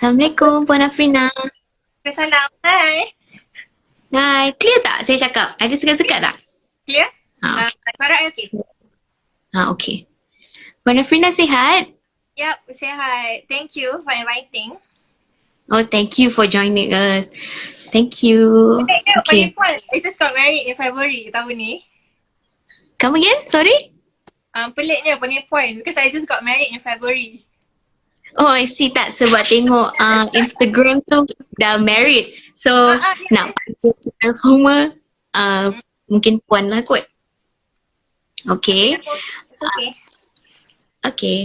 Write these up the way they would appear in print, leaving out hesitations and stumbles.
Assalamualaikum Puan Afrina. Salam. Hai. Hai, clear tak saya cakap? Ada sekat-sekat tak? Clear? Okay. Suara I okay? Okay. Puan Afrina sihat? Yep, sihat. Thank you for inviting. Oh, thank you for joining us. Thank you. Okay. Puan, I just got married in February tahun ni. Come again? Sorry? Peliknya panggil Puan because I just got married in February. Oh, I see tak sebab tengok Instagram tu dah married. So, nak panggil kita semua mungkin Puan lah kot. Okay. It's okay. Okay.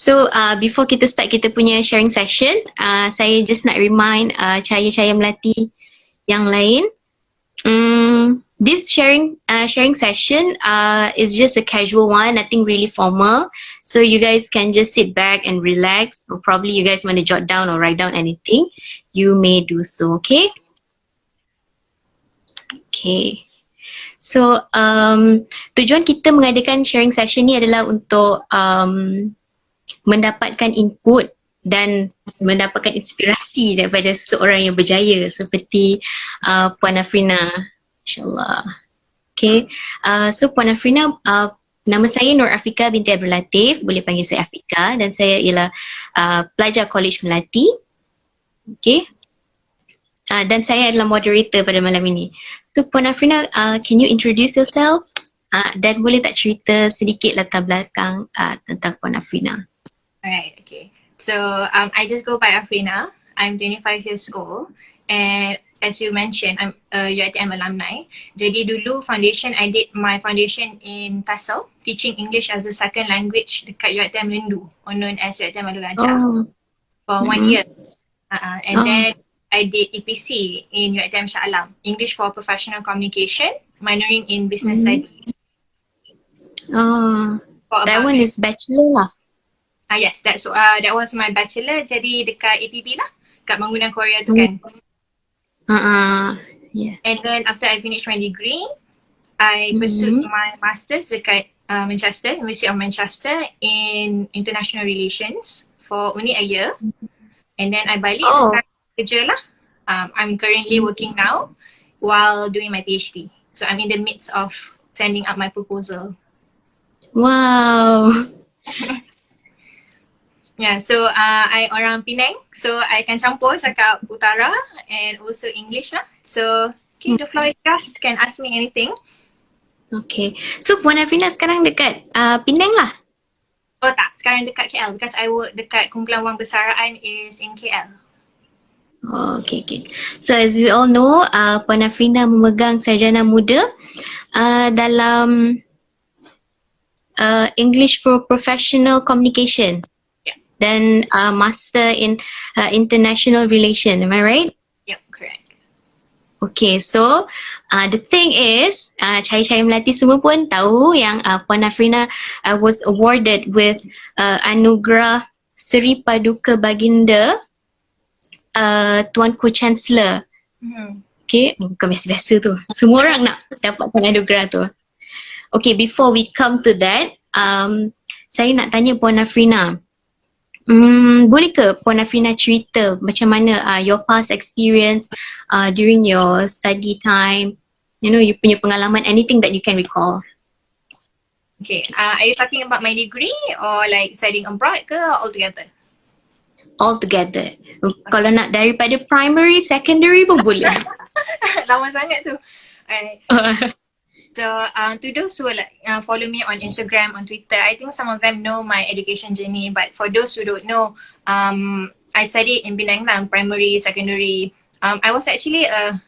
So, before kita start kita punya sharing session, saya just nak remind cahaya-cahaya Melati yang lain. This sharing session is just a casual one, nothing really formal. So you guys can just sit back and relax, or probably you guys want to jot down or write down anything, you may do so, okay? Okay. So tujuan kita mengadakan sharing session ni adalah untuk mendapatkan input dan mendapatkan inspirasi daripada seseorang yang berjaya seperti Puan Afrina, insyaAllah. Okay, so Puan Afrina, nama saya Nur Afika binti Abdul Latif, boleh panggil saya Afika, dan saya ialah pelajar Kolej Melati. Okay, dan saya adalah moderator pada malam ini. So Puan Afrina, can you introduce yourself? Dan boleh tak cerita sedikit latar belakang tentang Puan Afrina? Alright, okay. So I just go by Afrina. I'm 25 years old, and as you mentioned, I'm a UiTM alumni. Jadi dulu foundation, I did my foundation in TESOL, teaching English as a second language dekat UiTM Lindu, or known as UiTM Alumni for 1 year. And then I did EPC in UiTM Shah, English for Professional Communication, minoring in Business Studies. That one is bachelor lah. Yes, that was my bachelor, jadi dekat APB lah, kat bangunan Korea tu kan. Yeah. And then after I finished my degree, I pursued my masters dekat Manchester, University of Manchester in International Relations for only a year. And then I balik sekarang kerja lah. I'm currently working now while doing my PhD. So I'm in the midst of sending up my proposal. Wow. Yeah, so I orang Penang, so I can campur cakap Utara and also English lah. So, okay, the floor is yours, can ask me anything. Okay, so Puan Afrina sekarang dekat Penang lah? Oh tak, sekarang dekat KL because I work dekat kumpulan wang besaraan is in KL. Oh, okay. So as we all know, Puan Afrina memegang sarjana muda dalam English for Professional Communication. Dan master in international relation, am I right? Yep, correct. Okay, so the thing is, cahaya-cahaya Melati semua pun tahu yang Puan Afrina was awarded with anugerah Seri Paduka Baginda Tuanku Chancellor. Okay, bukan biasa-biasa tu. Semua orang nak dapatkan anugerah tu. Okay, before we come to that, saya nak tanya Puan Afrina. Boleh ke Puan Afrina cerita macam mana your past experience during your study time, you know, you punya pengalaman, anything that you can recall. Okay, are you talking about my degree or like studying abroad ke all together? All together. Kalau nak daripada primary, secondary pun boleh. Lama sangat tu. Alright. So to those who like follow me on Instagram, on Twitter, I think some of them know my education journey. But for those who don't know, I studied in Penang, primary, secondary. I was actually a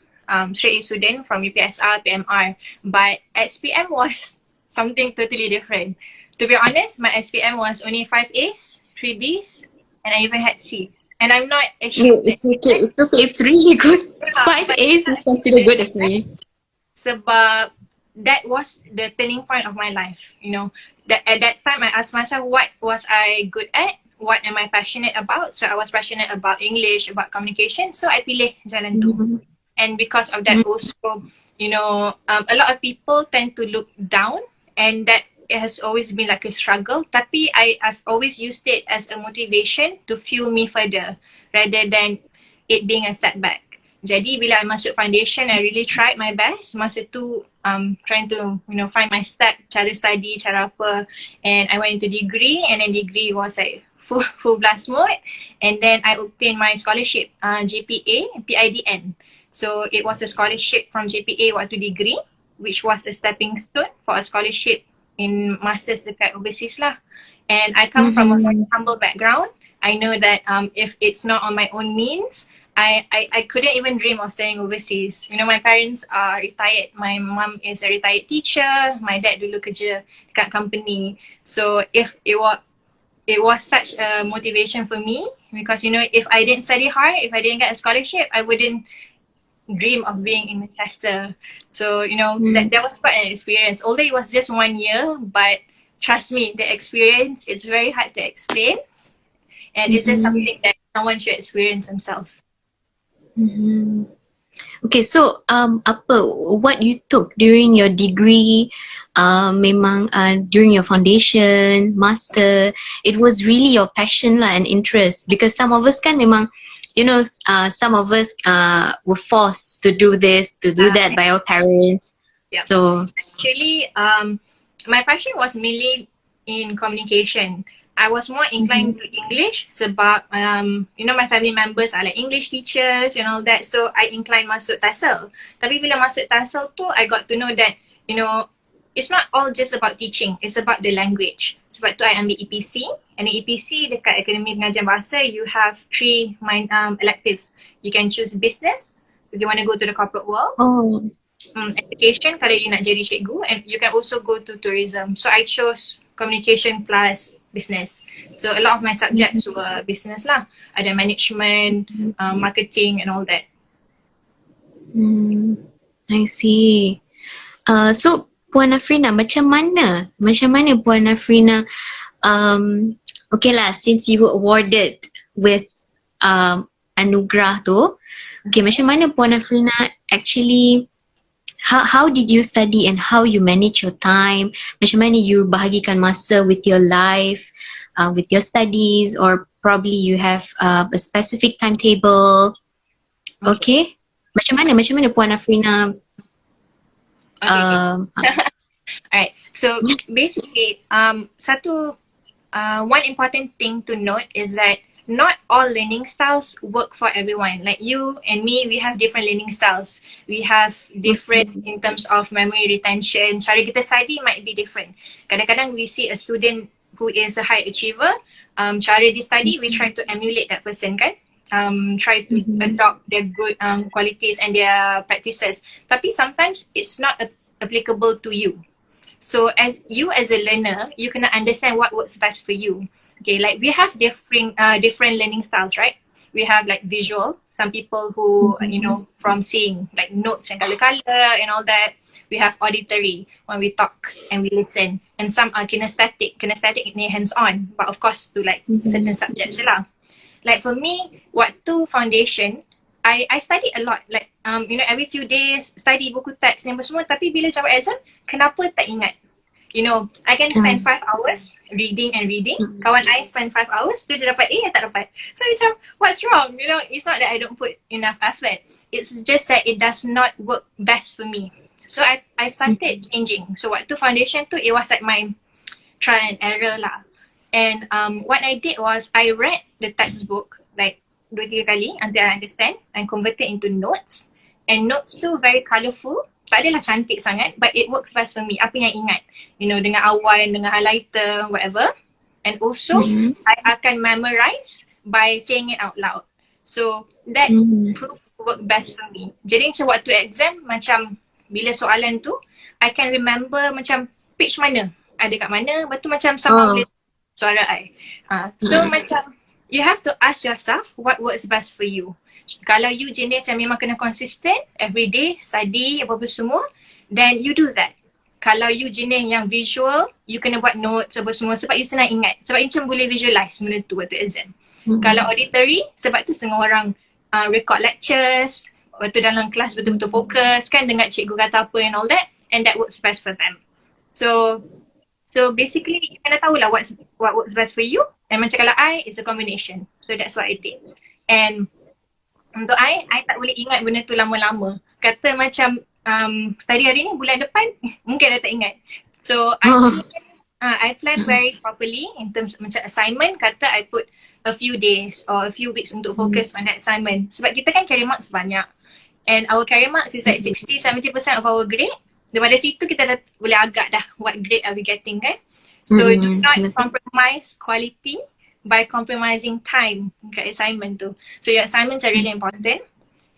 straight A student from UPSR, PMR. But SPM was something totally different. To be honest, my SPM was only 5 A's, 3 B's, and I even had C's. And I'm not ashamed. It's okay. It's really good. 5 A's is considered good as me. Sebab that was the turning point of my life, you know. That at that time I asked myself, what was I good at? What am I passionate about? So I was passionate about English, about communication. So I pilih jalan tu. And because of that also, you know, a lot of people tend to look down, and that it has always been like a struggle, tapi I've always used it as a motivation to fuel me further rather than it being a setback. Jadi bila I masuk foundation, I really tried my best. Masa tu trying to find my step, cara study, cara apa, and I went into degree, and then degree was like full blast mode, and then I obtained my scholarship, GPA, PIDN. So it was a scholarship from GPA waktu degree, which was a stepping stone for a scholarship in masters dekat overseas lah. And I come from a humble background. I know that if it's not on my own means, I couldn't even dream of staying overseas. My parents are retired. My mom is a retired teacher. My dad dulu kerja dekat company. So if it was such a motivation for me, because if I didn't study hard, if I didn't get a scholarship, I wouldn't dream of being in Manchester. So that was quite an experience. Although it was just 1 year, but trust me, the experience, it's very hard to explain, and it's just something that someone should experience themselves. Okay, so what you took during your degree, memang during your foundation, master, it was really your passion lah and interest, because some of us kan memang some of us were forced to do this, to do that by our parents. Yeah. So actually, my passion was mainly in communication. I was more inclined to English sebab my family members are like English teachers and all that, so I inclined masuk TESL. Tapi bila masuk TESL tu, I got to know that it's not all just about teaching, it's about the language. Sebab tu I ambil EPC, and EPC dekat akademik pengajian bahasa, you have 3 electives. You can choose business if you want to go to the corporate world. Education kalau you nak jadi cikgu, and you can also go to tourism. So I chose communication plus business. So a lot of my subjects were business lah. Ada management, marketing and all that. I see. So Puan Afrina, macam mana Puan Afrina, okay lah, since you were awarded with anugerah tu, okay, macam mana Puan Afrina actually, how did you study and how you manage your time? Macam mana you bahagikan masa with your life, with your studies, or probably you have a specific timetable? Okay. Macam mana Puan Afrina? Alright. So basically, one important thing to note is that not all learning styles work for everyone. Like you and me, we have different learning styles. We have different in terms of memory retention. Cara kita study might be different. Kadang-kadang we see a student who is a high achiever, cara dia study, we try to emulate that person kan. Try to adopt their good qualities and their practices. Tapi sometimes it's not applicable to you. So as a learner, you cannot understand what works best for you. Okay, like we have different learning styles, right? We have like visual, some people who, from seeing like notes and color and all that. We have auditory, when we talk and we listen. And some are kinesthetic ni hands-on, but of course to like certain subjects lah. Like for me, waktu foundation, I study a lot. Like, every few days, study buku teks ni semua. Tapi bila jawab exam, kenapa tak ingat? I can spend 5 hours reading. Kawan I spend 5 hours, tu dia dapat A, I tak dapat. So macam, what's wrong? It's not that I don't put enough effort. It's just that it does not work best for me. So I started changing. So waktu foundation tu, it was like my trial and error lah. And what I did was, I read the textbook like 2-3 kali until I understand, and converted into notes. And notes tu very colourful. Tak adalah cantik sangat, but it works best for me. Apa yang ingat, dengan awan, dengan highlighter, whatever. And also, I akan memorize by saying it out loud. So that proved to work best for me. Jadi macam waktu exam, macam bila soalan tu, I can remember macam page mana, ada kat mana, lepas tu macam sama boleh suara I. So macam, you have to ask yourself what works best for you. Kalau you jenis yang memang kena consistent, everyday, study, apa-apa semua, then you do that. Kalau you jenis yang visual, you kena buat notes apa semua sebab you senang ingat. Sebab you macam boleh visualize benda tu waktu exam. Kalau auditory, sebab tu setengah orang record lectures, waktu dalam kelas betul-betul fokus kan, dengar cikgu kata apa and all that, and that works best for them. So So basically, you kena tahu lah what works best for you. And macam kalau I, it's a combination. So that's what I did. And untuk I tak boleh ingat benda tu lama-lama. Kata macam study hari ni, bulan depan, mungkin dah tak ingat. So I plan very properly in terms macam assignment. Kata I put a few days or a few weeks untuk focus on that assignment. Sebab kita kan carry marks banyak. And our carry marks is like 60-70% of our grade. Daripada situ kita dah boleh agak dah what grade are we getting kan. So do not compromise quality by compromising time kat assignment tu. So your assignments are really important.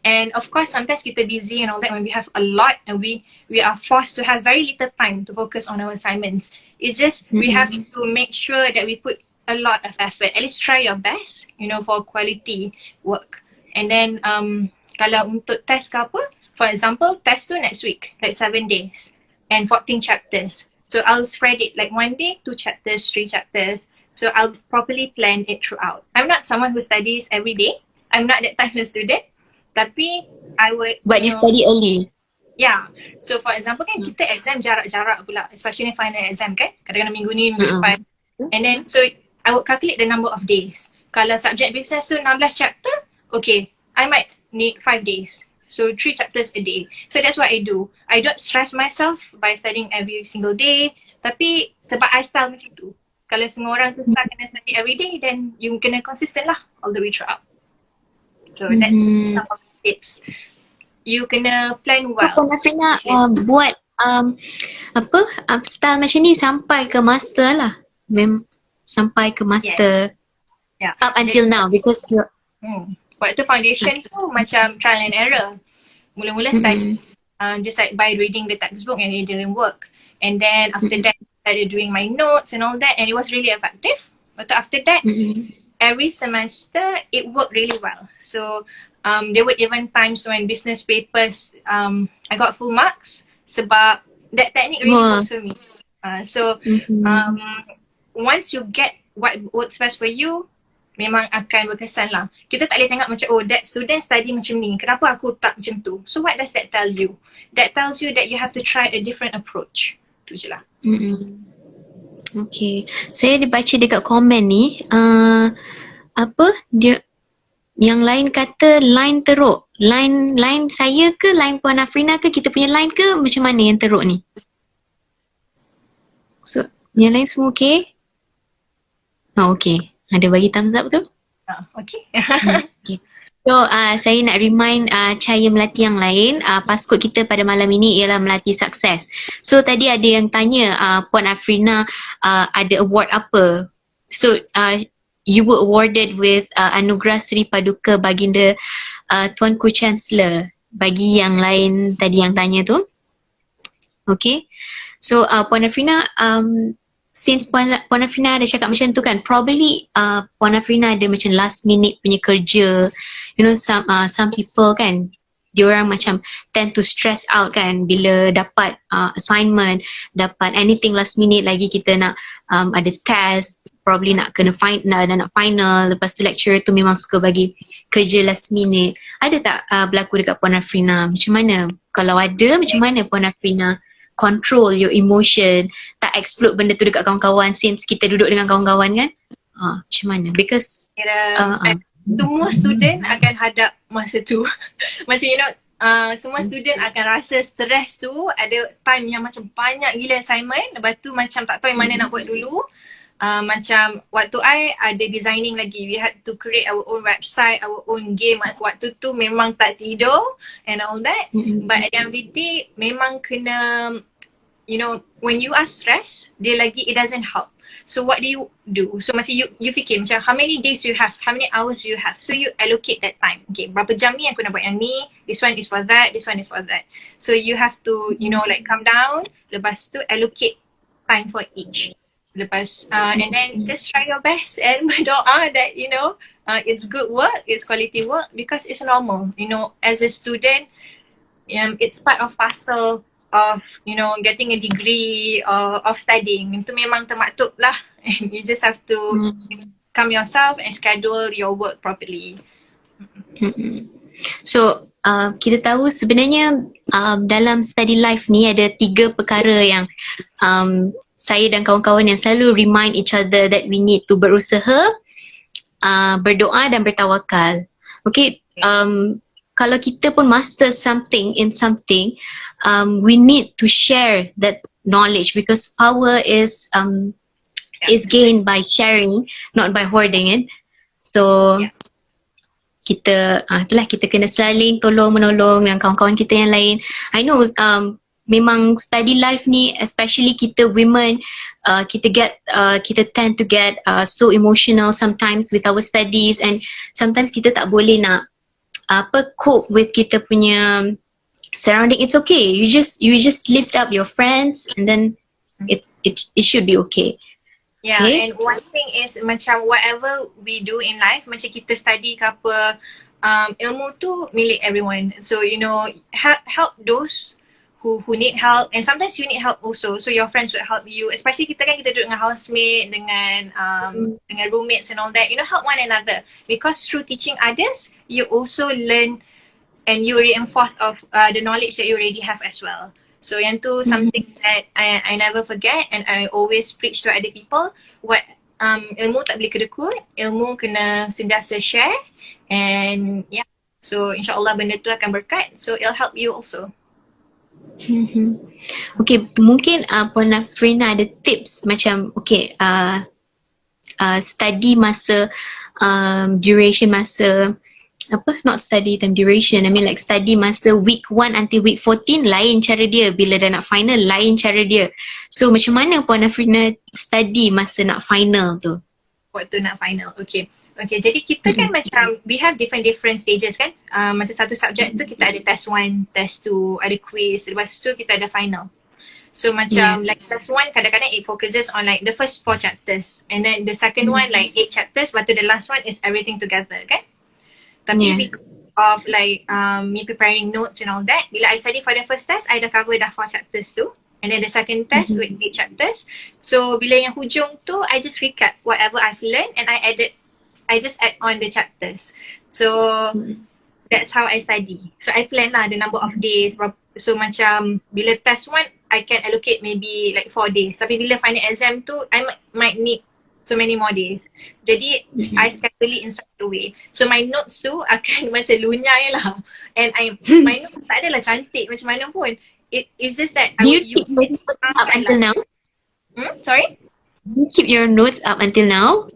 And of course sometimes kita busy and all that when we have a lot and we are forced to have very little time to focus on our assignments. It's just we have to make sure that we put a lot of effort. At least try your best, you know, for quality work. And then kalau untuk test ke apa, for example, test tu next week, like 7 days and 14 chapters. So I'll spread it like 1 day, 2 chapters, 3 chapters. So I'll properly plan it throughout. I'm not someone who studies every day. I'm not that type of student. Tapi I would... But you study early? Yeah. So for example kan kita exam jarak-jarak pula. Especially final exam kan. Kadang-kadang minggu ni, minggu depan. And then so I would calculate the number of days. Kalau subject business tu 16 chapter, okay, I might need 5 days. So 3 chapters a day. So that's what I do. I don't stress myself by studying every single day. Tapi sebab I style macam tu. Kalau semua orang tu start kena study every day, then you kena consistent lah all the way throughout. So that's some of the tips. You kena plan well. Apa Afrina buat style macam ni sampai ke master lah. Sampai ke master. Yeah. Up until now because you waktu foundation tu macam trial and error. Mula-mula study just like by reading the textbook and it didn't work. And then after that I started doing my notes and all that and it was really effective. But after that every semester it worked really well. So there were even times when business papers I got full marks sebab that technique really works for me. So once you get what works best for you, memang akan berkesan lah. Kita tak boleh tengok macam that student study macam ni, kenapa aku tak macam tu? So what does that tell you? That tells you that you have to try a different approach. Tu je lah. Okay. Saya dibaca dekat komen ni dia yang lain kata line teruk. Line saya ke line Puan Afrina ke kita punya line ke macam mana yang teruk ni? So yang lain semua okay? Okay. Ada bagi thumbs up tu? Okay. Okay. So saya nak remind Cahaya Melati yang lain, passcode kita pada malam ini ialah Melati Sukses. So tadi ada yang tanya Puan Afrina ada award apa? So you were awarded with Anugerah Seri Paduka Baginda Tuanku Chancellor. Bagi yang lain tadi yang tanya tu. Okay. So Puan Afrina, since Puan Afrina ada cakap macam tu kan, probably Puan Afrina ada macam last minute punya kerja. You know some people kan, diorang macam tend to stress out kan bila dapat assignment, dapat anything last minute, lagi kita nak ada test, probably nak kena nak final, lepas tu lecturer tu memang suka bagi kerja last minute. Ada tak berlaku dekat Puan Afrina? Macam mana? Kalau ada, macam mana Puan Afrina control your emotion, tak explode benda tu dekat kawan-kawan since kita duduk dengan kawan-kawan kan? Macam mana? Because semua student akan hadap masa tu. Macam you know, semua student akan rasa stress tu, ada time yang macam banyak gila assignment, lepas tu macam tak tahu yang mana nak buat dulu. Macam waktu I ada designing lagi, we had to create our own website, our own game. Waktu tu memang tak tidur and all that. But at the end of the day, memang kena, you know, when you are stressed, dia lagi, it doesn't help. So what do you do? So macam you fikir macam how many days you have, how many hours you have. So you allocate that time. Okay, berapa jam ni aku nak buat yang ni, this one is for that, this one is for that. So you have to, you know, like calm down, lepas tu allocate time for each. Lepas and then just try your best and berdoa that you know it's good work, it's quality work, because it's normal, you know, as a student it's part of parcel of, you know, getting a degree or of studying. Itu memang termaktub lah, and you just have to calm yourself and schedule your work properly. So kita tahu sebenarnya dalam study life ni ada 3 perkara yang saya dan kawan-kawan yang selalu remind each other that we need to berusaha, berdoa dan bertawakal. Okay, kalau kita pun master something in something, we need to share that knowledge because power is gained by sharing, not by hoarding it. So kita itulah, kita kena saling tolong menolong dengan kawan-kawan kita yang lain. I know memang study life ni, especially kita women, kita tend to get so emotional sometimes with our studies, and sometimes kita tak boleh nak cope with kita punya surrounding. It's okay, you just lift up your friends and then it should be okay. Yeah, okay? And one thing is macam whatever we do in life, macam kita study ke apa, ilmu tu milik everyone. So you know, help those who need help, and sometimes you need help also. So your friends will help you, especially kita duduk dengan housemate, dengan roommates and all that. You know, help one another, because through teaching others, you also learn and you reinforce of the knowledge that you already have as well. So yang tu something that I never forget, and I always preach to other people. Ilmu tak boleh kedekut, ilmu kena sentiasa share, and yeah. So insyaAllah benda tu akan berkat, so it'll help you also. Okay, mungkin Puan Afrina ada tips macam study masa duration masa not study time duration, I mean like study masa week 1 until week 14 lain cara dia, bila dah nak final lain cara dia. So macam mana Puan Afrina study masa nak final tu? Waktu nak final, okay, jadi kita kan macam we have different stages kan. Macam satu subjek tu kita ada test 1, test 2, ada quiz, lepas tu kita ada final. So macam like test 1 kadang-kadang it focuses on like the first 4 chapters, and then the second one like 8 chapters, lepas tu the last one is everything together kan. Tapi because of like me preparing notes and all that, bila I study for the first test, I dah cover dah 4 chapters tu, and then the second test with 8 chapters. So bila yang hujung tu, I just recap whatever I've learned, and I just add on the chapters. So that's how I study. So I plan lah the number of days. So macam bila test 1, I can allocate maybe like 4 days. Tapi bila final exam tu, I might need so many more days. Jadi I schedule in such a way. So my notes tu akan macam lunyai lah. And my notes tak adalah cantik macam mana pun. It's just that Do you keep your notes up until now? Sorry? Do you keep your notes up until now?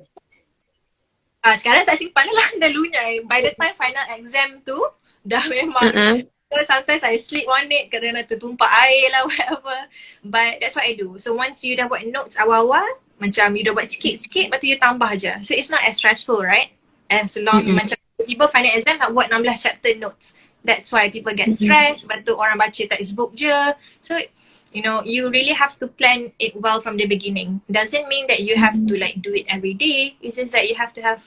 Sekarang tak simpan lah, dah lunyai. By the time final exam tu, dah memang so sometimes I sleep on it kerana tertumpah air lah, whatever. But that's what I do. So once you dah buat notes awal-awal, macam you dah buat sikit-sikit, lepas tu you tambah je. So it's not as stressful, right? As long macam people final exam nak buat 16 chapter notes. That's why people get stressed. Lepas tu orang baca textbook je. So you know, you really have to plan it well from the beginning. Doesn't mean that you have to like do it every day. It's just that you have to have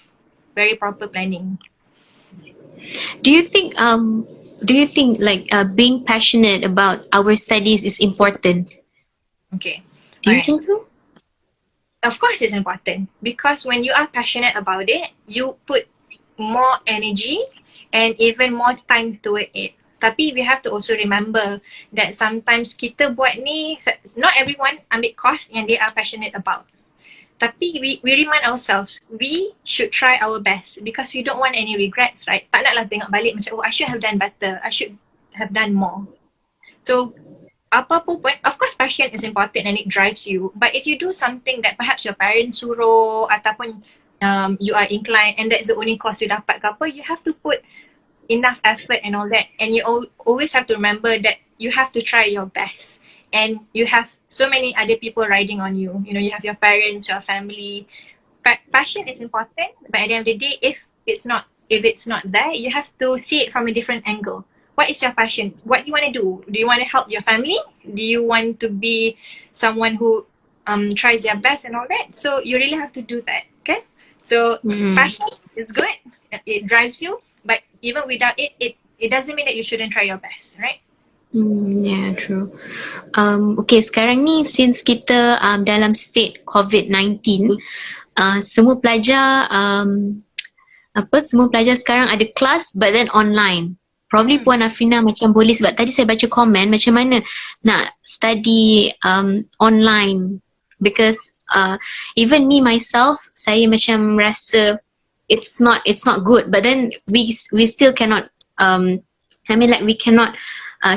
very proper planning. Do you think like being passionate about our studies is important? Okay. Do you think so? Of course it's important, because when you are passionate about it, you put more energy and even more time toward it. Tapi we have to also remember that sometimes kita buat ni, not everyone ambil course yang they are passionate about. Tapi we remind ourselves, we should try our best, because we don't want any regrets, right? Tak naklah tengok balik macam, I should have done better, I should have done more. So apa-apa pun, of course passion is important and it drives you. But if you do something that perhaps your parents suruh, ataupun you are inclined and that's the only course you dapat ke apa, you have to put enough effort and all that. And you always have to remember that you have to try your best. And you have so many other people riding on you. You know, you have your parents, your family. Passion is important, but at the end of the day, if it's not there, you have to see it from a different angle. What is your passion? What do you want to do? Do you want to help your family? Do you want to be someone who tries their best and all that? So you really have to do that, okay? So passion is good. It drives you, but even without it, it doesn't mean that you shouldn't try your best, right? Yeah, true. Okay, sekarang ni since kita dalam state COVID-19, semua pelajar semua pelajar sekarang ada kelas but then online. Probably Puan Afrina macam boleh, sebab tadi saya baca komen macam mana nak study online because even me myself, saya macam rasa it's not good, but then we still cannot I mean like we cannot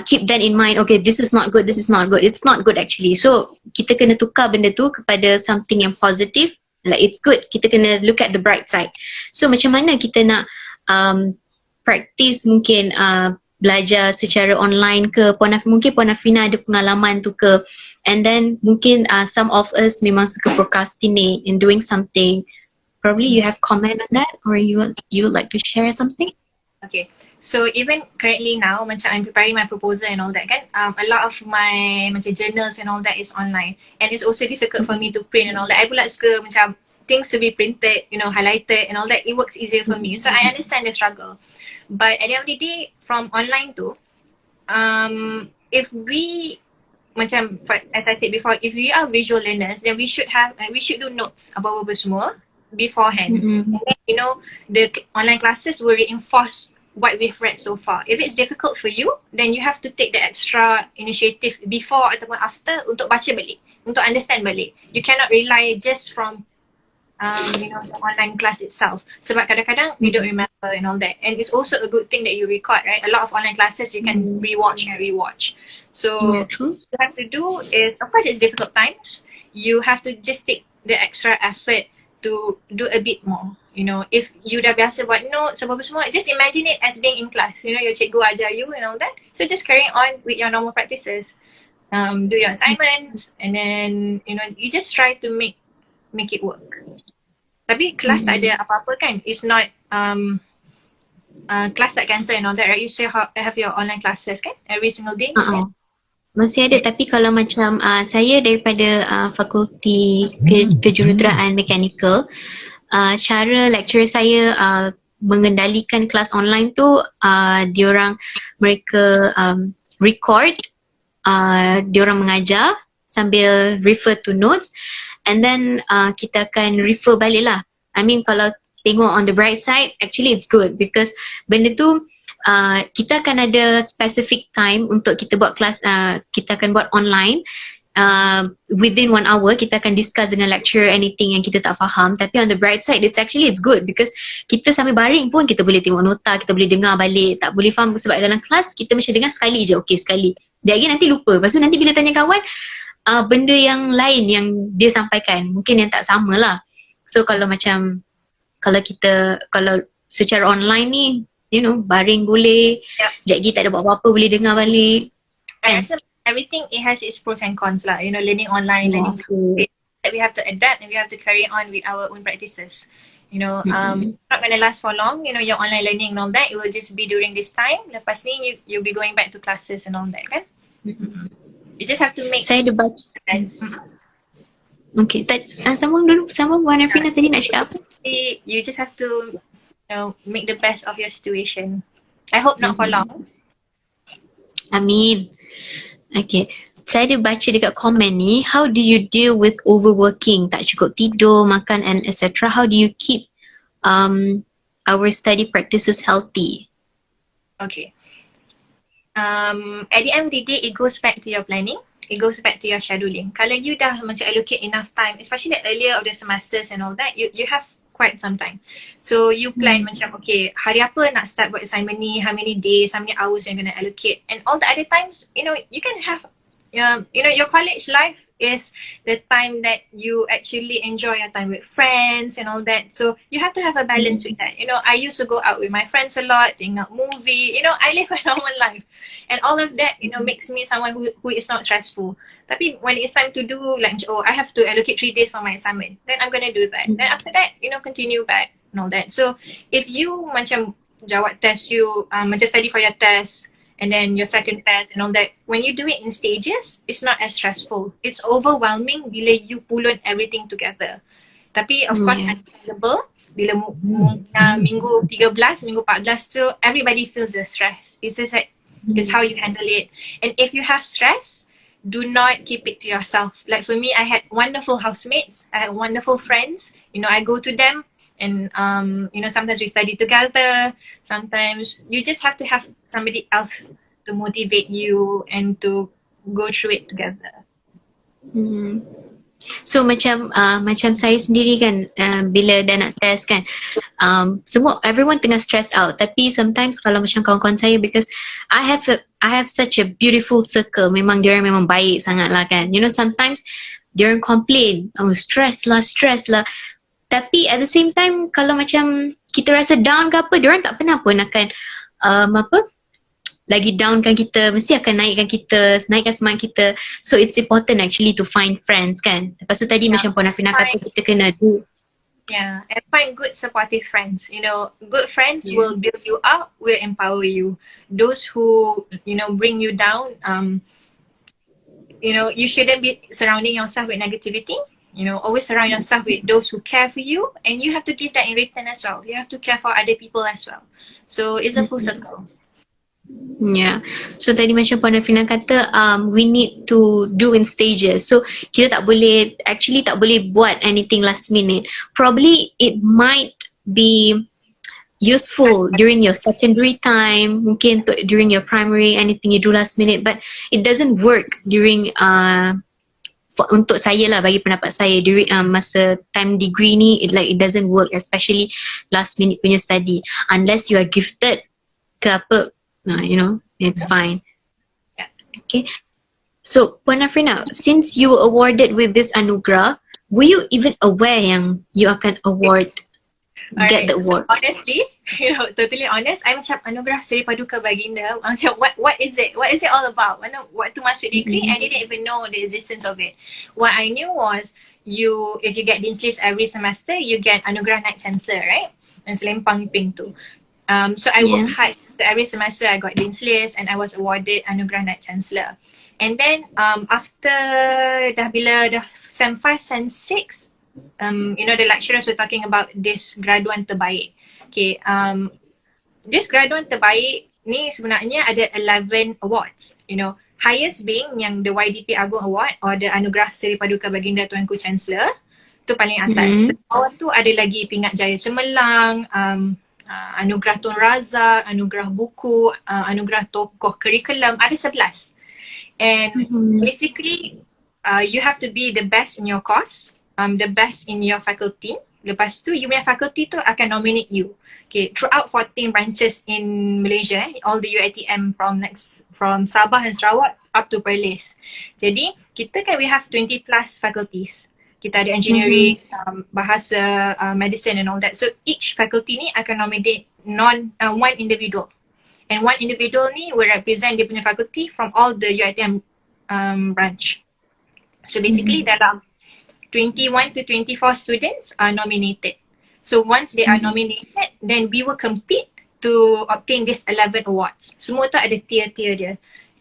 keep that in mind. Okay, this is not good, this is not good. It's not good actually. So kita kena tukar benda tu kepada something yang positive. Like it's good, kita kena look at the bright side. So macam mana kita nak practice mungkin belajar secara online ke, mungkin Puan Afrina ada pengalaman tu ke, and then mungkin some of us memang suka procrastinate in doing something. Probably you have comment on that, or you would like to share something? Okay, so even currently now, macam I'm preparing my proposal and all that kan, a lot of my macam journals and all that is online, and it's also difficult for me to print and all that. I pula suka macam things to be printed, you know, highlighted and all that. It works easier for me, so I understand the struggle. But at the end of the day, from online tu, if we macam as I said before, if we are visual learners, then we should do notes apa-apa semua beforehand. And then, you know, the online classes will reinforce what we've read so far. If it's difficult for you, then you have to take the extra initiative before ataupun after untuk baca balik, untuk understand balik. You cannot rely just from you know, the online class itself. Sebab kadang-kadang we don't remember and all that. And it's also a good thing that you record, right? A lot of online classes you can rewatch and rewatch. So what you have to do is, of course it's difficult times, you have to just take the extra effort to do a bit more. You know, if you dah biasa buat notes apa semua, just imagine it as being in class. You know, your cikgu ajar you and all that. So just carry on with your normal practices. Do your assignments, and then, you know, you just try to make it work. Tapi kelas tak ada apa-apa kan? It's not class tak cancel and all that, right? You still have your online classes kan? Every single day. Masih ada, tapi kalau macam saya daripada fakulti kejuruteraan mechanical, cara lecturer saya mengendalikan kelas online tu, mereka record, diorang mengajar sambil refer to notes, and then kita akan refer balik lah. I mean kalau tengok on the bright side, actually it's good because benda tu kita akan ada specific time untuk kita buat kelas, kita akan buat online. Within 1 hour kita akan discuss dengan lecturer anything yang kita tak faham. Tapi on the bright side, it's good because kita sambil baring pun kita boleh tengok nota, kita boleh dengar balik. Tak boleh faham sebab dalam kelas kita macam dengar sekali je, okay sekali. Dia lagi nanti lupa. Lepas tu nanti bila tanya kawan, benda yang lain yang dia sampaikan mungkin yang tak sama lah. So kalau secara online ni, you know, baring boleh, sekejap lagi tak ada buat apa-apa boleh dengar balik. I rasa everything it has its pros and cons lah. You know, learning online, learning that we have to adapt and we have to carry on with our own practices. You know, not gonna last for long. You know, your online learning and all that, it will just be during this time. Lepas ni you'll be going back to classes and all that kan. You just have to make. Saya ada baca. Okay, sambung Puan Afrina tadi nak cakap apa? You just have to, you know, make the best of your situation. I hope not for long. Amin. Okay, saya ada baca dekat komen ni, how do you deal with overworking? Tak cukup tidur, makan and etc. How do you keep our study practices healthy? Okay. At the end of the day, it goes back to your planning. It goes back to your scheduling. Kalau you dah macam allocate enough time, especially the earlier of the semesters and all that, you have quite some time. So you plan macam, okay, hari apa nak start buat assignment ni, how many days, how many hours you're going to allocate. And all the other times, you know, you can have, you know, your college life is the time that you actually enjoy your time with friends and all that. So you have to have a balance with that. You know, I used to go out with my friends a lot, tengok movie, you know, I live a normal life. And all of that, you know, makes me someone who is not stressful. Tapi when it's time to do like, oh, I have to allocate 3 days for my assignment, then I'm going to do that. Then after that, you know, continue back and all that. So if you macam jawab test you, macam study for your test, and then your second test and all that, when you do it in stages, it's not as stressful. It's overwhelming bila you pull on everything together. Tapi of course, understandable, bila minggu 13, minggu 14 tu, everybody feels the stress. It's just like, it's how you handle it. And if you have stress, do not keep it to yourself. Like for me, I had wonderful housemates, I had wonderful friends. You know, I go to them, and you know, sometimes we study together, sometimes you just have to have somebody else to motivate you and to go through it together. So macam saya sendiri kan, bila dah nak test kan, semua everyone tengah stress out, tapi sometimes kalau macam kawan-kawan saya, because I have such a beautiful circle, memang diorang memang baik sangat lah kan, you know, sometimes diorang complain, oh stress lah, tapi at the same time kalau macam kita rasa down ke apa, diorang tak pernah pun akan apa lagi downkan kita, mesti akan naikkan semangat kita. So it's important actually to find friends kan. Lepas tu tadi macam Puan Afrina kata, kita kena do. Yeah, and find good supportive friends. You know, good friends will build you up, will empower you. Those who, you know, bring you down, you know, you shouldn't be surrounding yourself with negativity. You know, always surround yourself with those who care for you, and you have to give that in return as well. You have to care for other people as well. So it's a full circle. Yeah. So tadi macam Puan Afrina kata, we need to do in stages. So kita tak boleh buat anything last minute. Probably it might be useful during your secondary time, mungkin during your primary, anything you do last minute, but it doesn't work during untuk saya lah, bagi pendapat saya, during masa time degree ni, it doesn't work, especially last minute punya study, unless you are gifted ke apa, you know, it's fine. Okay. So Puan Afrina, since you were awarded with this anugerah, were you even aware yang you akan get the award? So honestly, you know, totally honest, I macam anugerah Seri Paduka Baginda, macam what is it? What is it all about? What to masuk degree? I didn't even know the existence of it. What I knew was, if you get Dean's List every semester, you get anugerah Knight Chancellor, right? And selempang ping tu. So I worked hard. So every semester I got Dean's List and I was awarded anugerah Knight Chancellor. And then after bila Sem 5, Sem 6, you know, the lecturers were talking about this graduan terbaik. Okay, this graduan terbaik ni sebenarnya ada 11 awards. You know, highest being yang the YDP Agong Award or the Anugerah Seri Paduka Baginda Tuanku Chancellor, tu paling atas. Bawah tu ada lagi Pingat Jaya Cemerlang, Anugerah Tun Razak, Anugerah Buku, Anugerah Tokoh Kurikulum, ada 11. And basically, you have to be the best in your course, the best in your faculty. Lepas tu, you punya faculty tu akan nominate you. Okay, throughout 14 branches in Malaysia, all the UiTM from Sabah and Sarawak up to Perlis. Jadi, kita kan we have 20 plus faculties. Kita ada engineering, bahasa, medicine and all that. So each faculty ni akan nominate one individual. And one individual ni will represent dia punya faculty from all the UiTM branch. So basically dalam 21 to 24 students are nominated. So once they are nominated, then we will compete to obtain these 11 awards. Semua tu ada tier-tier dia.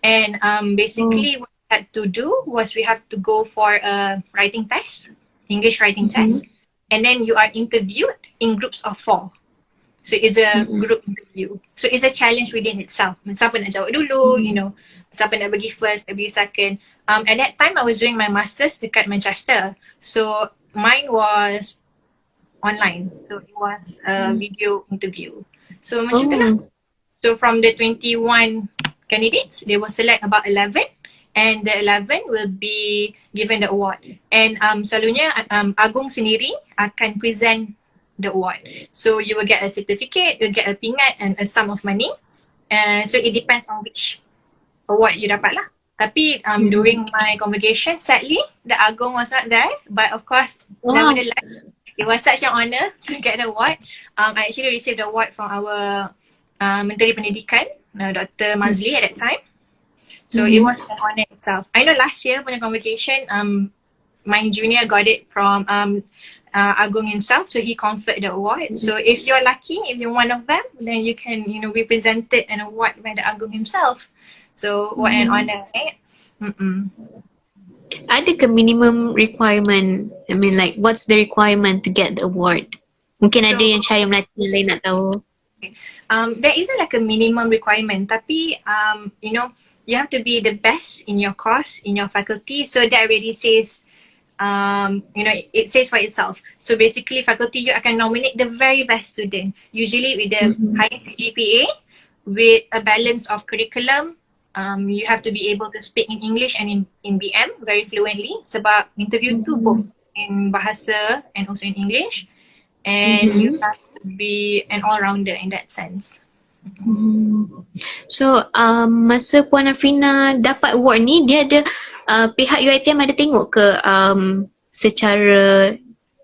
And basically what we had to do was we have to go for a writing test, English writing test. And then you are interviewed in groups of 4. So it's a group interview. So it's a challenge within itself. Siapa nak jawab dulu, you know, siapa nak bagi first, nak bagi second. At that time, I was doing my master's dekat Manchester. So mine was online. So it was a video interview. So macam tu lah. So from the 21 candidates, they will select about 11. And the 11 will be given the award. And selalunya Agong sendiri akan present the award. So you will get a certificate, you'll get a pingat and a sum of money. So it depends on which award you dapat lah. Tapi during my convocation, sadly, the Agong was not there. But of course, nevertheless, it was such an honor to get the award. I actually received the award from our Menteri Pendidikan, Dr. Mazli at that time. So it was an honor itself. I know last year punya convocation, my junior got it from Agong himself, so he conferred the award. So if you're lucky, if you're one of them, then you can, you know, be presented an award by the Agong himself. So what an honor, right? Ada ke minimum requirement? I mean, like, what's the requirement to get the award? Mungkin ada yang saya Melati yang lain nak tahu. There isn't like a minimum requirement, tapi you know, you have to be the best in your course, in your faculty. So that already says, you know, it says for itself. So basically, faculty you akan nominate the very best student, usually with the highest GPA, with a balance of curriculum, you have to be able to speak in English and in BM very fluently sebab interview tu both in bahasa and also in English, and you have to be an all-rounder in that sense. So masa Puan Afrina dapat award ni, dia ada pihak UiTM ada tengok ke secara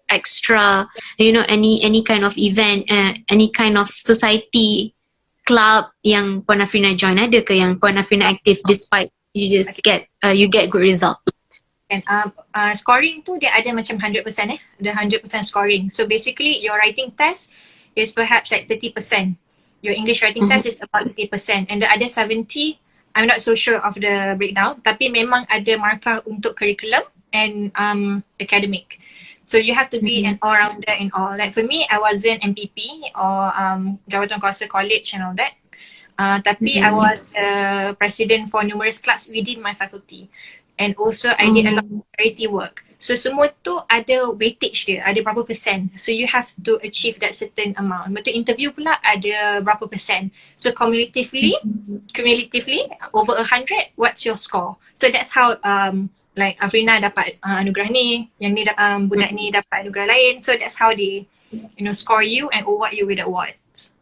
extra, you know, any kind of event, any kind of society club yang Puan Afrina join, ada ke yang Puan Afrina aktif despite you just get you get good result? And scoring tu dia ada macam 100% ada 100% scoring. So basically your writing test is perhaps like 30%. Your English writing test is about 30%, and the other 70, I'm not so sure of the breakdown, tapi memang ada markah untuk curriculum and academic. So you have to be an all-rounder in all. Like for me, I wasn't MPP or Jawatan Kuasa College and all that. Tapi I was the president for numerous clubs within my faculty. And also I did a lot of charity work. So semua tu ada weightage dia, ada berapa persen. So you have to achieve that certain amount. Betul interview pula ada berapa persen. So cumulatively over 100, what's your score? So that's how like Afrina dapat anugerah ni, yang ni budak ni dapat anugerah lain. So that's how they, you know, score you and award you with awards.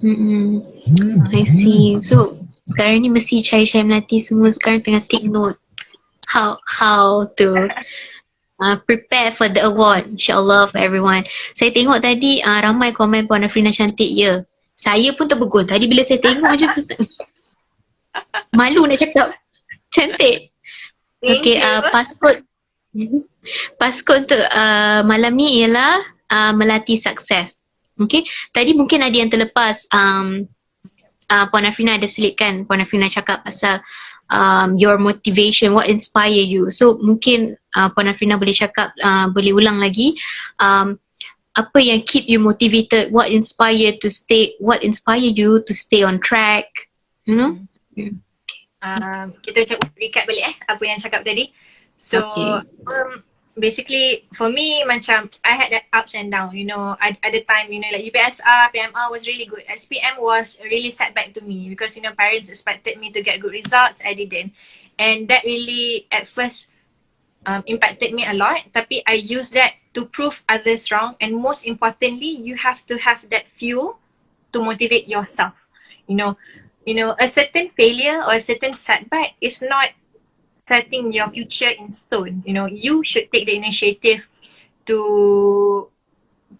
I see. So sekarang ni mesti Chai Melati semua sekarang tengah take note how to prepare for the award, insyaAllah, for everyone. Saya tengok tadi ramai komen Puan Afrina cantik, ya. Saya pun terpegun tadi bila saya tengok macam first time. Malu nak cakap cantik. Okay, paskot untuk malam ni ialah Melati Sukses. Okay, tadi mungkin ada yang terlepas, Puan Afrina ada selitkan, Puan Afrina cakap pasal your motivation, what inspire you. So mungkin Puan Afrina boleh cakap, boleh ulang lagi, apa yang keep you motivated, what inspire you to stay on track, you know? Kita macam recap balik apa yang cakap tadi. So basically for me macam I had that ups and down, you know. At the time, you know, like UPSR, PMR was really good. SPM was a really setback to me because, you know, parents expected me to get good results. I didn't, and that really at first impacted me a lot. Tapi I used that to prove others wrong, and most importantly, you have to have that fuel to motivate yourself. You know, a certain failure or a certain setback is not setting your future in stone. You know, you should take the initiative to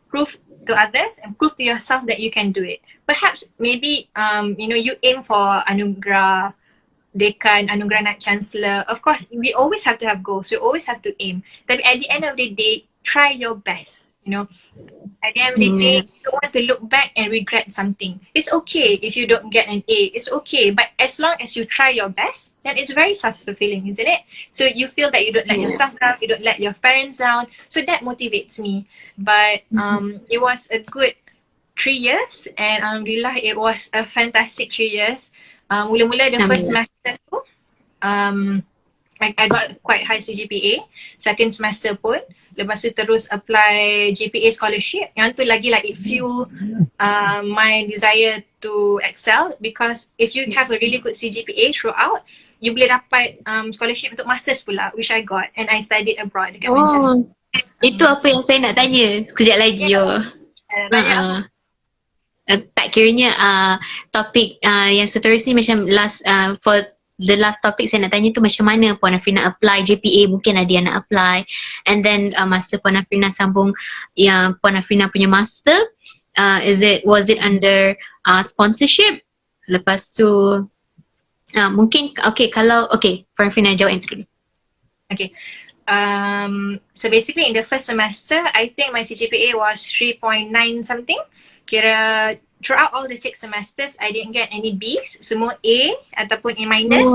prove to others and prove to yourself that you can do it. Perhaps maybe you know, you aim for anugerah dekan, anugerah Naik Chancellor. Of course, we always have to have goals. We always have to aim. But at the end of the day, try your best. You know, at the end of the day, you don't want to look back and regret something. It's okay if you don't get an A. It's okay. But as long as you try your best, then it's very self-fulfilling, isn't it? So you feel that you don't let yourself down, you don't let your parents down. So that motivates me. But it was a good 3 years, and alhamdulillah, it was a fantastic 3 years. Mula-mula the first semester tu, I got quite high CGPA. Second semester pun, lepas tu terus apply GPA scholarship. Yang tu lagi like it fuel my desire to excel, because if you have a really good CGPA throughout, you boleh dapat scholarship untuk masters pula, which I got, and I studied abroad dekat Manchester. Itu apa yang saya nak tanya sekejap lagi. Tak kiranya topik yang seterusnya macam last, for the last topic saya nak tanya tu macam mana Puan Afrina apply GPA, mungkin ada yang nak apply, and then masa Puan Afrina sambung yang Puan Afrina punya master, was it under sponsorship? Lepas tu mungkin Puan Afrina jawab yang tu dulu. Okay. So basically in the first semester, I think my CGPA was 3.9 something. Kira throughout all the 6 semesters, I didn't get any B's, semua A ataupun A minus.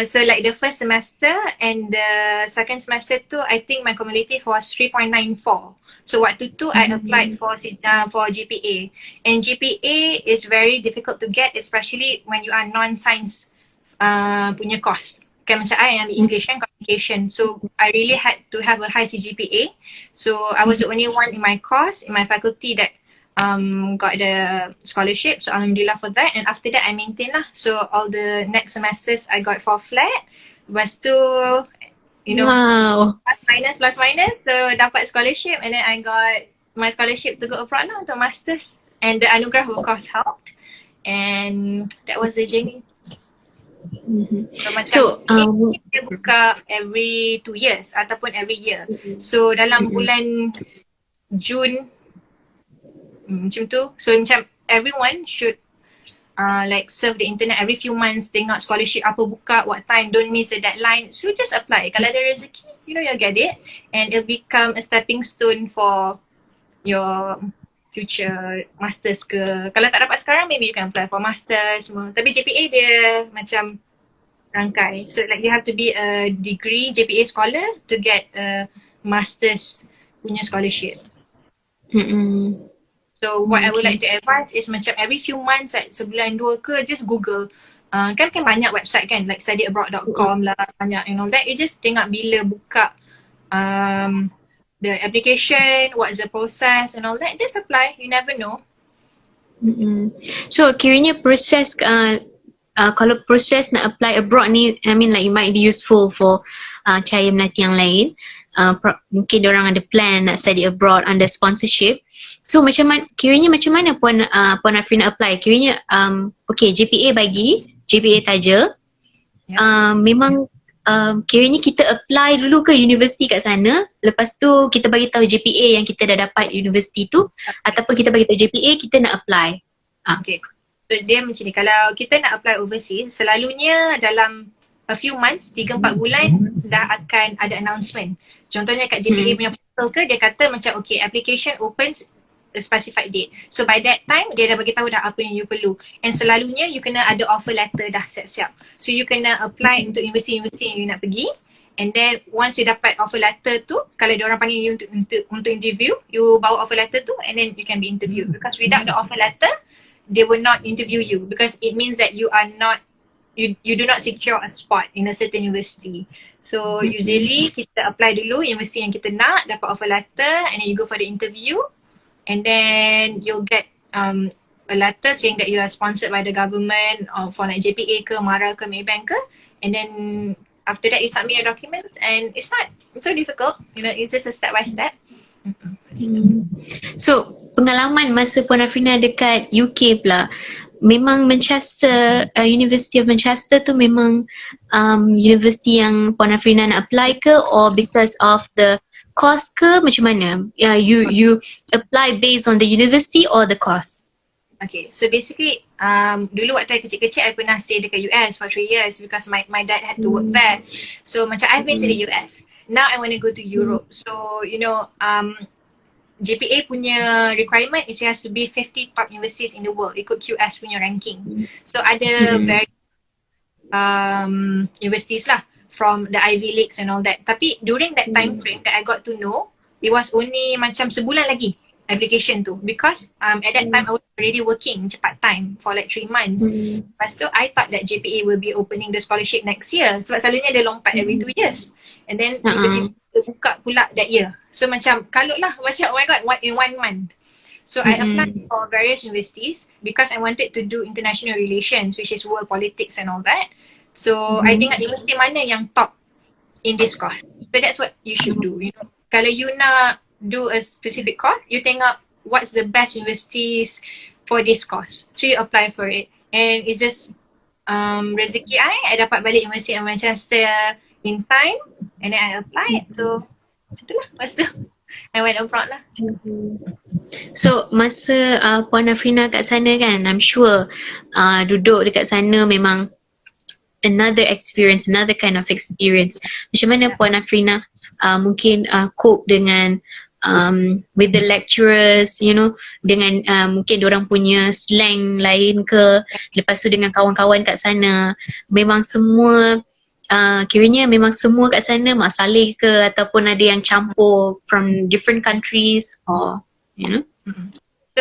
So like the first semester and the second semester tu, I think my cumulative was 3.94. So waktu tu I applied for GPA, and GPA is very difficult to get, especially when you are non-science punya course. Kan macam I ambil English kan, communication. So I really had to have a high CGPA. So I was the only one in my course, in my faculty that got the scholarship, so alhamdulillah for that. And after that I maintain lah, so all the next semesters I got 4 flat. Lepas tu, you know, Wow. plus minus, so dapat scholarship, and then I got my scholarship to go abroad lah untuk masters, and the anugerah of course helped, and that was the journey. So macam dia buka every 2 years ataupun every year. So dalam bulan Jun macam tu, so macam everyone should like serve the internet every few months, tengok scholarship apa buka, what time, don't miss the deadline. So just apply. Kalau ada rezeki, you know, you'll get it, and it'll become a stepping stone for your future masters ke. Kalau tak dapat sekarang, maybe you can apply for masters semua. Tapi GPA dia macam rangkai. So like you have to be a degree GPA scholar to get a masters punya scholarship. So what I would like to advise is macam every few months, like sebulan 2 ke, just Google. Kan banyak website kan, like studyabroad.com lah, banyak and all that. You just tengok bila buka the application, what's the process and all that. Just apply, you never know. So kiranya proses kalau proses nak apply abroad ni, I mean like it might be useful for Cahaya Melati yang lain. Mungkin diorang ada plan nak study abroad under sponsorship. So kiranya macam mana Puan Afrina apply? Kiranya okay, GPA bagi, GPA taja. Memang kiranya kita apply dulu ke universiti kat sana, lepas tu kita bagi tahu GPA yang kita dah dapat universiti tu, ataupun kita bagi tahu GPA kita nak apply. Okay. So dia macam ni, kalau kita nak apply overseas, selalunya dalam a few months, 3-4 bulan dah akan ada announcement. Contohnya kat GPA punya portal ke, dia kata macam okay, application opens a specified date. So by that time, dia dah bagi tahu dah apa yang you perlu. And selalunya you kena ada offer letter dah siap-siap. So you kena apply untuk universiti-universiti yang you nak pergi. And then once you dapat offer letter tu, kalau diorang panggil you untuk interview, you bawa offer letter tu and then you can be interviewed. Because without the offer letter, they will not interview you, because it means that you are not, you do not secure a spot in a certain university. So usually kita apply dulu universiti yang kita nak, dapat offer letter, and then you go for the interview, and then you'll get a letter saying that you are sponsored by the government or for like JPA ke, MARA ke, Maybank ke, and then after that you submit your documents, and it's not so difficult, you know, it's just a step by step. So pengalaman masa Puan Afrina dekat UK pula, memang Manchester, University of Manchester tu memang universiti yang Puan Afrina nak apply ke, or because of the cost ke, macam mana? You apply based on the university or the cost? Okay, so basically dulu waktu I kecil-kecil I pernah stay dekat US for 3 years because my dad had to work there. So macam I've been to the US. Now I want to go to Europe. So you know, GPA punya requirement is it has to be 50 top universities in the world, ikut QS punya ranking. So ada very universities lah from the Ivy Leagues and all that. Tapi during that time frame that I got to know, it was only macam sebulan lagi application tu, because at that time I was already working cepat time for like 3 months. Lepas tu I thought that GPA will be opening the scholarship next year, sebab selalunya dia lompat every 2 years, and then tiba-tiba buka pula that year. So macam kalut lah, macam oh my god, what in 1 month. So I applied for various universities because I wanted to do international relations, which is world politics and all that. So I tengok universiti mana yang top in this course. So that's what you should do, you know. Kalau you nak do a specific course, you tengok what's the best universities for this course. So you apply for it. And it's just rezeki I dapat balik University of Manchester in time, and then I applied. So itulah, lepas tu I went abroad lah. So masa Puan Afrina kat sana kan, I'm sure duduk dekat sana memang another experience, another kind of experience. Macam mana Puan Afrina mungkin cope dengan with the lecturers, you know, dengan mungkin diorang punya slang lain ke, lepas tu dengan kawan-kawan kat sana, memang semua kiranya memang semua kat sana Mak Saleh ke, ataupun ada yang campur from different countries, or you know? So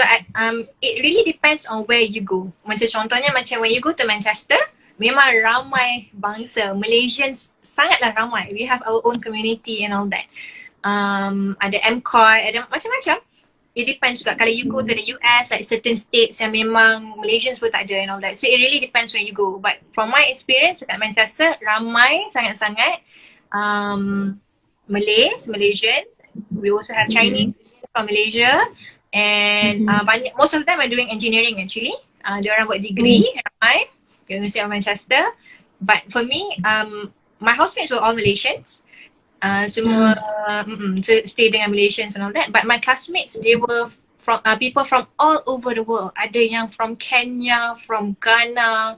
it really depends on where you go. Macam contohnya macam when you go to Manchester, memang ramai bangsa Malaysians, sangatlah ramai. We have our own community and all that. Ada MCOY, ada macam-macam. it depends juga. Kalau you go to the US, like certain states yang memang Malaysians pun tak ada and all that. So it really depends where you go. But from my experience dekat Manchester, ramai sangat-sangat Malays, Malaysians. We also have Chinese from Malaysia. And banyak, most of them are doing engineering actually. Diorang buat degree, ramai. University of Manchester. But for me, my housemates were all Malaysians. Semua stay dengan Malaysians and all that. But my classmates, they were from people from all over the world. Ada yang from Kenya, from Ghana,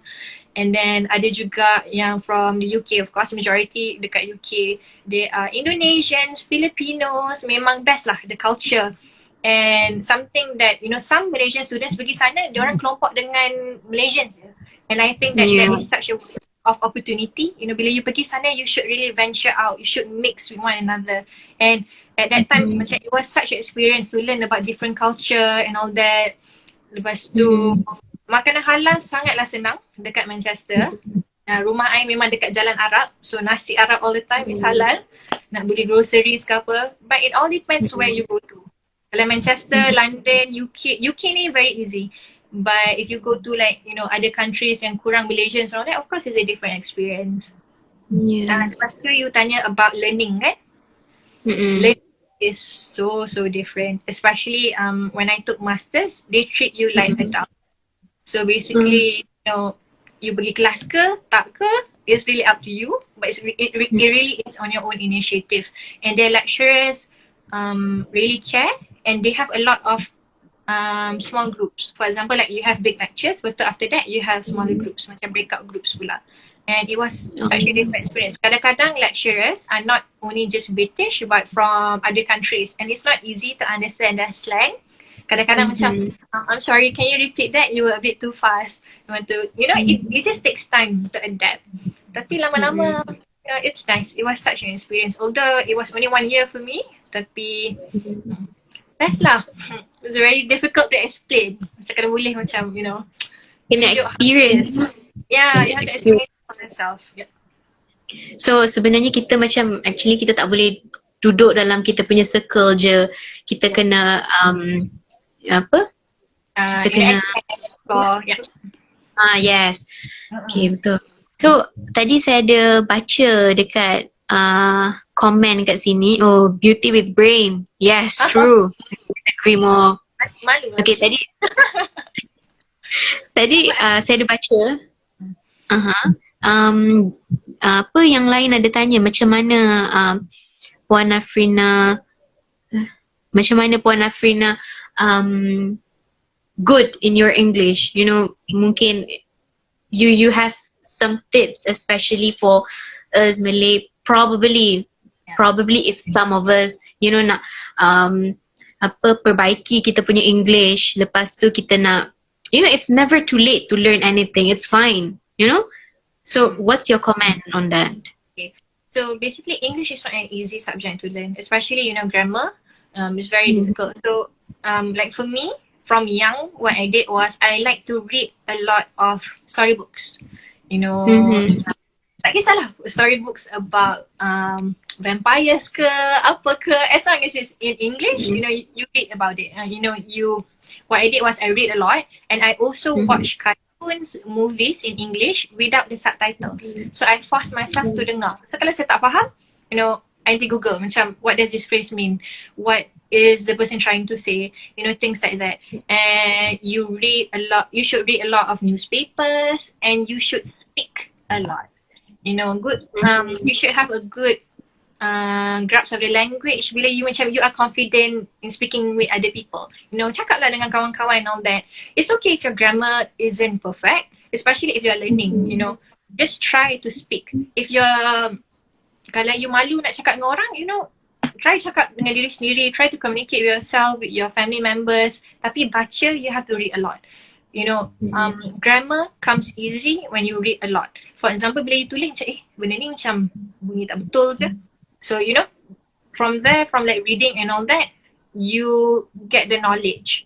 and then ada juga yang from the UK. Of course, majority dekat UK. They are Indonesians, Filipinos. Memang best lah the culture. And something that, you know, some Malaysian students pergi sana, diorang kelompok dengan Malaysians. And I think that that is such a of opportunity. You know, bila you pergi sana, you should really venture out. You should mix with one another. And at that time, macam it was such an experience to learn about different culture and all that. Lepas tu, makanan halal sangatlah senang dekat Manchester. Rumah I memang dekat Jalan Arab. So nasi Arab all the time is halal. Nak beli groceries ke apa. But it all depends where you go to. Kalau Manchester, London, UK ni very easy. But if you go to like, you know, other countries yang kurang Malaysians and all that, of course it's a different experience. Lepas tu you tanya about learning kan? Learning is so different. Especially when I took masters, they treat you like adults. So basically, you know, you pergi kelas ke, tak ke, it's really up to you. But it really is on your own initiative. And their lecturers really care, and they have a lot of small groups. For example, like you have big lectures, but after that you have smaller groups, macam breakout groups pula. And it was such a different experience. Kadang-kadang lecturers are not only just British but from other countries, and it's not easy to understand their slang. Kadang-kadang macam, I'm sorry, can you repeat that? You were a bit too fast. You want to, you know, it just takes time to adapt. Tapi lama-lama, you know, it's nice. It was such an experience. Although it was only 1 year for me, tapi best lah. It's very difficult to explain. Macam kena boleh macam, you know, kena experience. Yeah, you have to experience it for yourself. Yeah. So sebenarnya kita macam, actually kita tak boleh duduk dalam kita punya circle je. Kita kena apa? Kita kena explore. Yeah. Yes. Okay, betul. So tadi saya ada baca dekat komen kat sini, oh, beauty with brain. Yes, true. Agree more. Malu. Okay, tadi saya ada baca apa yang lain ada tanya macam mana Puan Afrina good in your English, you know, mungkin you have some tips especially for us Malay, probably if some of us, you know, nak perbaiki kita punya English, lepas tu kita nak, you know, it's never too late to learn anything, it's fine, you know. So what's your comment on that? Okay. So basically English is not an easy subject to learn, especially, you know, grammar. It's very difficult. So like for me, from young, what I did was I like to read a lot of storybooks, you know. Tak kisahlah storybooks about vampires ke apa ke, as long as it's in English, you know, you read about it. You know, what I did was I read a lot, and I also watch cartoons, movies in English without the subtitles. So I forced myself to dengar. So kalau saya tak faham, you know, I nanti Google macam what does this phrase mean? What is the person trying to say? You know, things like that. And you should read a lot of newspapers, and you should speak a lot. You know, good. You should have a good grasp of the language. Bila you are confident in speaking with other people. You know, cakaplah dengan kawan-kawan and all that. It's okay if your grammar isn't perfect, especially if you're learning. You know, just try to speak. Kalau you malu nak cakap dengan orang, you know, try cakap dengan diri sendiri. Try to communicate with yourself, with your family members. Tapi baca, you have to read a lot. You know, grammar comes easy when you read a lot. For example, bila you tulis macam, benda ni macam bunyi tak betul je. So, you know, from there, from like reading and all that, you get the knowledge.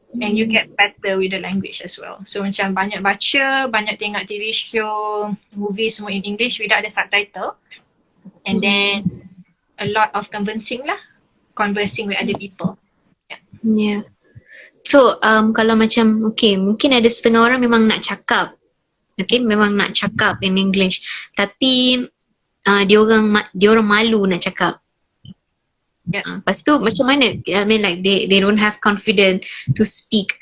And you get better with the language as well. So macam banyak baca, banyak tengok TV show, movies semua in English without the subtitle. And then a lot of conversing with other people. Yeah. Yeah. So kalau macam okay, mungkin ada setengah orang memang nak cakap, okay, memang nak cakap in English, tapi dia orang malu nak cakap. Yeah. Lepas tu macam mana? I mean like they don't have confidence to speak.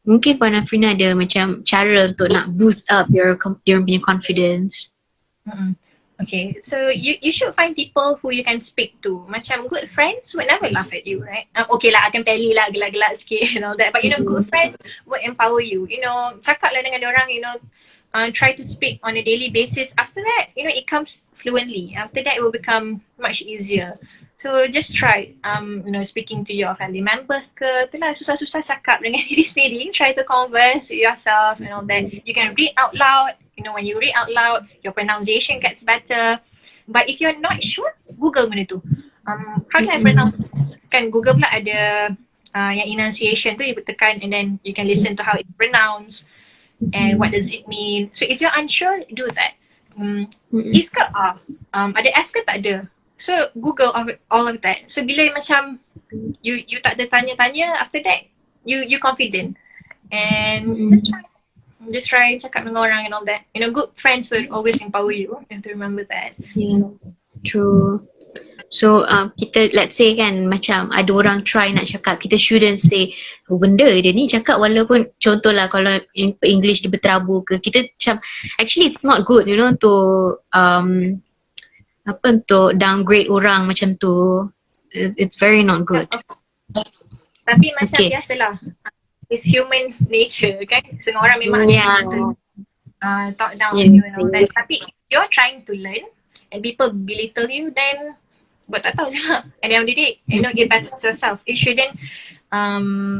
Mungkin Puan Afrina ada macam cara untuk nak boost up your punya confidence. Okay, so you should find people who you can speak to. Macam good friends would never laugh at you, right? Okay lah, akan tally lah, gelak-gelak sikit and all that. But you know, good friends would empower you. You know, cakap lah dengan orang, you know, try to speak on a daily basis. After that, you know, it comes fluently. After that, it will become much easier. So just try, you know, speaking to your family members ke, itulah susah-susah cakap dengan diri sendiri. Try to converse with yourself and all that. You can read out loud. You know, when you read out loud, your pronunciation gets better. But if you're not sure, Google benda tu. How do I pronounce this? Kan Google pula ada yang enunciation tu, you tekan and then you can listen to how it's pronounced and what does it mean. So if you're unsure, do that. Is ke A? Ada S ke tak ada? So Google all of that. So bila macam you tak ada tanya-tanya, after that you confident and just try cakap dengan orang and all that. You know, good friends will always empower you. You have to remember that. Yeah, true. So kita let's say kan macam ada orang try nak cakap, kita shouldn't say benda dia ni cakap, walaupun contohlah kalau English dia berterabur ke, kita macam actually it's not good, you know, to untuk downgrade orang macam tu. It's very not good. Tapi macam biasalah, it's human nature kan. Semua orang memang ada talk down on you and all that. Tapi if you're trying to learn and people belittle you, then buat tak tahu je lah. At the end of the day, you know, get better to yourself. It shouldn't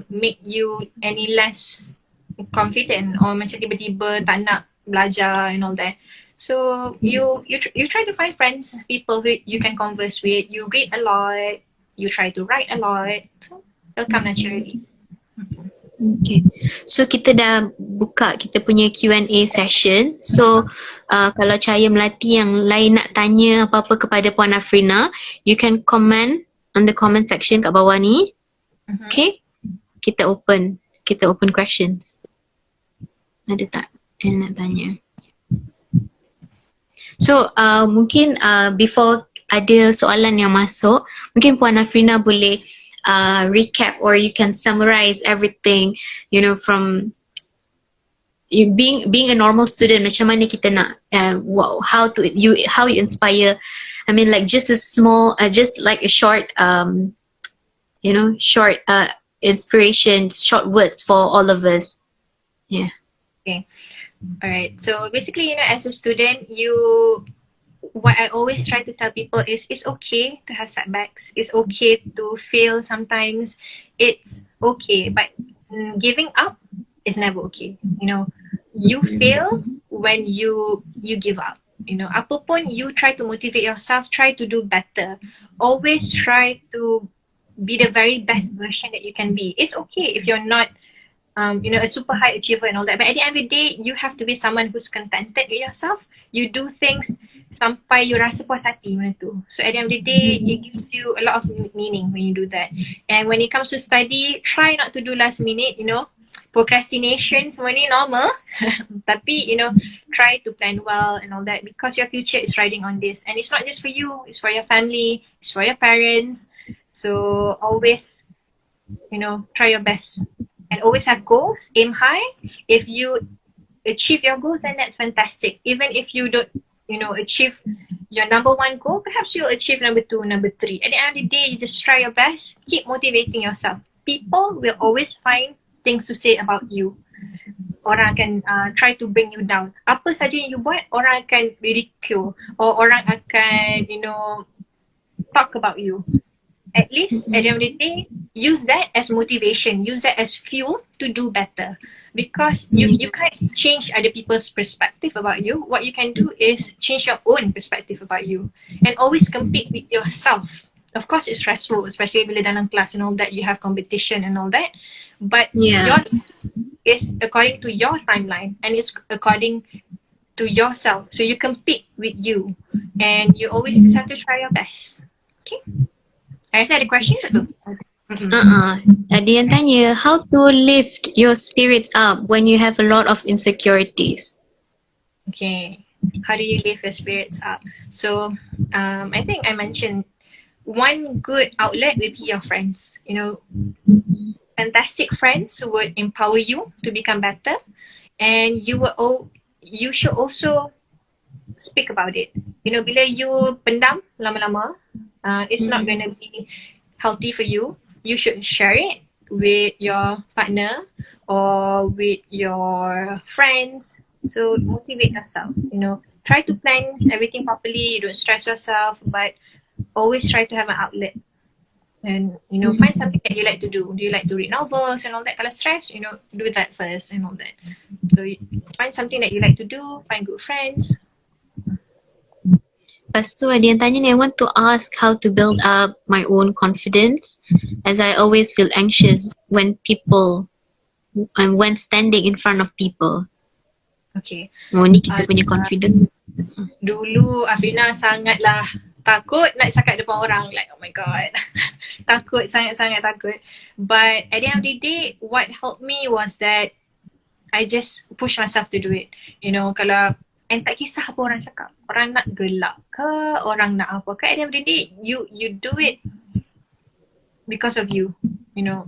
make you any less confident or macam tiba-tiba tak nak belajar and all that. So you try to find friends, people who you can converse with. You read a lot. You try to write a lot. So it'll come naturally. Okay. So kita dah buka kita punya Q&A session. So kalau Cahaya Melati yang lain nak tanya apa-apa kepada Puan Afrina, you can comment on the comment section kat bawah ni. Okay? Kita open questions. Ada tak yang nak tanya? So mungkin before ada soalan yang masuk, mungkin Puan Afrina boleh recap or you can summarize everything, you know, from you being a normal student, macam mana kita nak how you inspire, I mean like just a small just like a short you know, short inspiration, short words for all of us. Yeah. Okay. Alright. So basically, you know, as a student, what I always try to tell people is it's okay to have setbacks. It's okay to fail sometimes. It's okay, but giving up is never okay. You know, you fail when you give up. You know, apapun you try to motivate yourself, try to do better. Always try to be the very best version that you can be. It's okay if you're not you know, a super high achiever and all that. But at the end of the day, you have to be someone who's contented with yourself. You do things sampai you rasa puas hati macam tu. So at the end of the day, it gives you a lot of meaning when you do that. And when it comes to study, try not to do last minute, you know. Procrastination semua ni normal. Tapi, you know, try to plan well and all that because your future is riding on this. And it's not just for you, it's for your family, it's for your parents. So always, you know, try your best. And always have goals, aim high. If you achieve your goals, then that's fantastic. Even if you don't, you know, achieve your number one goal, perhaps you'll achieve number 2, number 3. At the end of the day, you just try your best, keep motivating yourself. People will always find things to say about you. Orang akan try to bring you down. Apa saja yang you buat, orang akan ridicule or orang akan, you know, talk about you. At least at the end of the day, use that as motivation, use that as fuel to do better. Because you can't change other people's perspective about you. What you can do is change your own perspective about you. And always compete with yourself. Of course it's stressful, especially bila dalam class and all that, you have competition and all that. But it's according to your timeline and it's according to yourself. So you compete with you. And you always just have to try your best. Okay? I rasa ada question ke tu? Ada yang tanya, how to lift your spirits up when you have a lot of insecurities? Okay. How do you lift your spirits up? So, I think I mentioned one good outlet would be your friends. You know, fantastic friends who would empower you to become better, and you should also speak about it. You know, bila you pendam lama-lama, it's not gonna be healthy for you. You should share it with your partner or with your friends. So motivate yourself. You know, try to plan everything properly. You don't stress yourself, but always try to have an outlet. And you know, find something that you like to do. Do you like to read novels and all that? Kalau stress, you know, do that first and all that. So find something that you like to do. Find good friends. Lepas tu ada yang tanya ni, I want to ask how to build up my own confidence as I always feel anxious when when standing in front of people. Okay. Oh, ni kita punya confidence. Dulu Afrina sangatlah takut nak cakap depan orang, like oh my god. Takut, sangat-sangat takut. But at the end of the day, what helped me was that I just push myself to do it. You know, kalau and tak kisah apa orang cakap, orang nak gelak ke, orang nak apa ke, at the end of the day, you do it because of you, you know,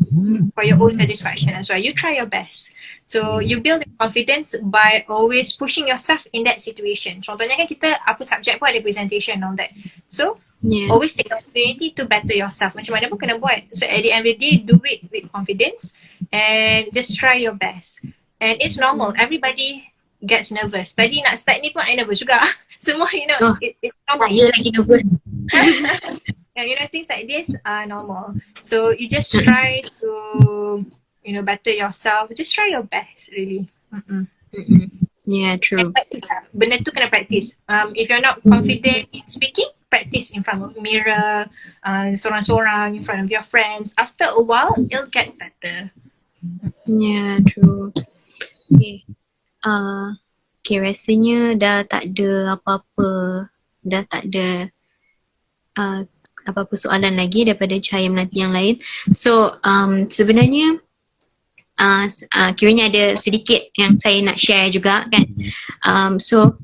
for your own satisfaction as well. You try your best. So you build confidence by always pushing yourself in that situation. Contohnya kan kita apa subjek pun ada presentation and all that. So always take the opportunity to better yourself. Macam mana pun kena buat. So at the end of the day, do it with confidence and just try your best. And it's normal. Everybody gets nervous. Tadi nak start ni pun I nervous juga. Semua, you know, it's normal. Ya lagi nervous. And you know, things like this are normal. So you just try to, you know, better yourself. Just try your best, really. Yeah, true. Benda tu kena practice. If you're not confident in speaking, practice in front of a mirror, sorang-sorang, in front of your friends. After a while, it'll get better. Yeah, true. Okay. Okay, rasanya dah tak ada apa-apa, dah tak ada apa-apa soalan lagi daripada Cahaya Melati yang lain. So, sebenarnya kiranya ada sedikit yang saya nak share juga kan. So,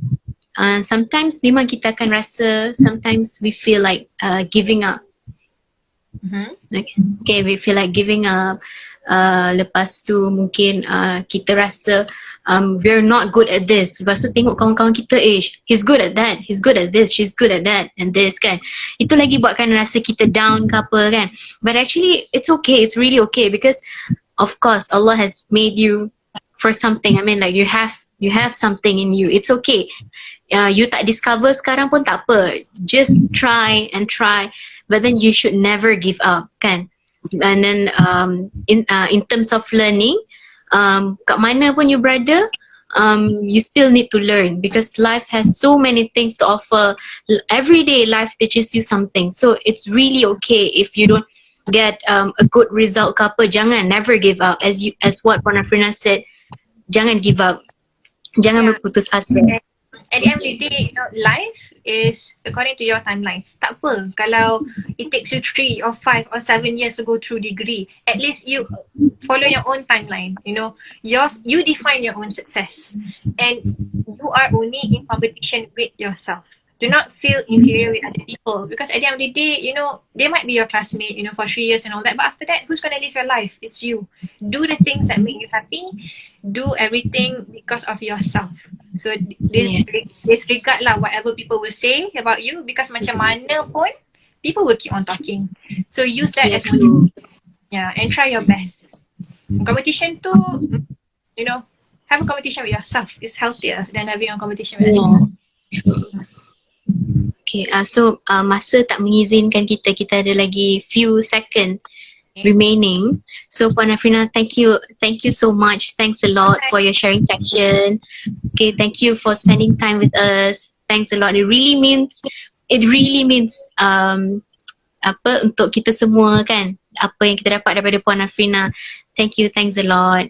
sometimes memang kita akan rasa, sometimes we feel like giving up. Okay, we feel like giving up. Lepas tu mungkin kita rasa we're not good at this. Lepas tu tengok kawan-kawan kita, he's good at that, he's good at this, she's good at that and this kan. Itu lagi buatkan rasa kita down ke apa kan. But actually it's okay, it's really okay because of course Allah has made you for something. I mean like you have something in you. It's okay. You tak discover sekarang pun tak apa. Just try and try. But then you should never give up kan. And then in terms of learning, kat mana pun you berada, you still need to learn because life has so many things to offer. Every day life teaches you something. So it's really okay if you don't get a good result ke apa. Jangan, never give up. As what Puan Afrina said, jangan give up. Jangan berputus asa. At the end of the day, you know, life is according to your timeline. Tak apa kalau it takes you 3 or 5 or 7 years to go through degree. At least you follow your own timeline. You know, you define your own success, and you are only in competition with yourself. Do not feel inferior with other people because at the end of the day, you know, they might be your classmate, you know, for 3 years and all that. But after that, who's gonna live your life? It's you. Do the things that make you happy. Do everything because of yourself. So disregard lah whatever people will say about you because macam mana pun people will keep on talking. So use that as motivation. Yeah, and try your best. Competition tu, you know, have a competition with yourself. It's healthier than having a competition with anyone. Okay, so masa tak mengizinkan kita ada lagi few seconds remaining. So Puan Afrina, thank you so much. Thanks a lot for your sharing section. Okay, thank you for spending time with us. Thanks a lot. It really means apa untuk kita semua kan, apa yang kita dapat daripada Puan Afrina. Thanks a lot.